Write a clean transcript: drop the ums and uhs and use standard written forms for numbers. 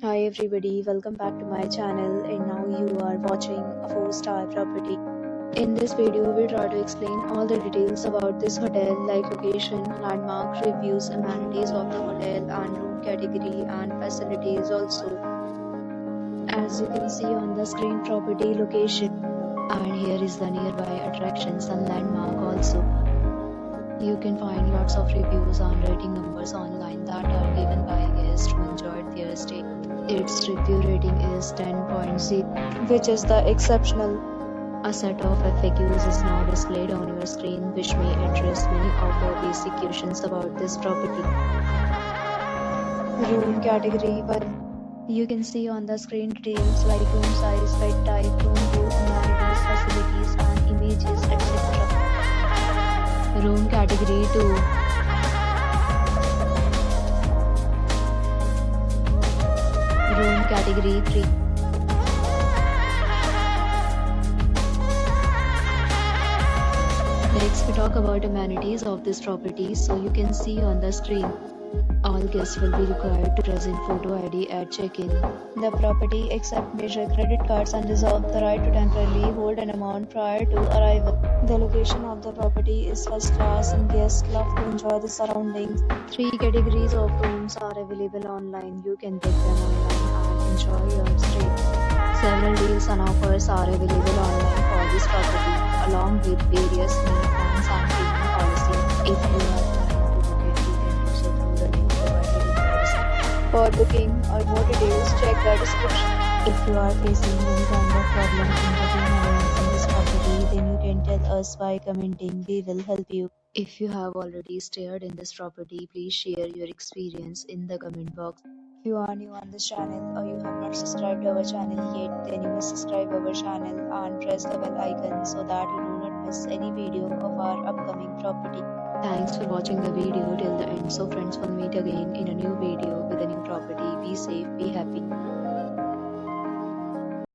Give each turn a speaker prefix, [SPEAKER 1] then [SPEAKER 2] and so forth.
[SPEAKER 1] Hi everybody, welcome back to my channel, and now you are watching a 4-star property. In this video, we try to explain all the details about this hotel like location, landmark, reviews, amenities of the hotel and room category and facilities also. As you can see on the screen, property location, and here is the nearby attractions and landmark also. You can find lots of reviews and rating numbers online that are given by guests who enjoyed their stay. Its review rating is 10.0, which is the exceptional. A set of FAQs is now displayed on your screen, which may address many of your basic questions about this property. Room category 1. You can see on the screen details like room size, bed type, room view, amenities, facilities, and images, etc. Room category 2. Room category 3. Next we talk about amenities of this property. So you can see on the screen, all guests will be required to present photo ID at check-in. The property accepts major credit cards and reserves the right to temporarily hold an amount prior to arrival. The location of the property is first class and guests love to enjoy the surroundings. 3 categories of rooms are available online. You can book them online and enjoy your stay. Several deals and offers are available online for this property, along with various meal plans and payment policies. If you are planning to book it, you can do so through the link provided in the description. For booking or more details, check the description. If you are facing any kind of problem in booking a room in this property, then you can tell us by commenting. We will help you. If you have already stayed in this property, please share your experience in the comment box. If you are new on this channel or you have not subscribed to our channel yet, then you must subscribe our channel and press the bell icon so that you do not miss any video of our upcoming property. Thanks for watching the video till the end. So friends, will meet again in a new video with a new property. Be safe, be happy.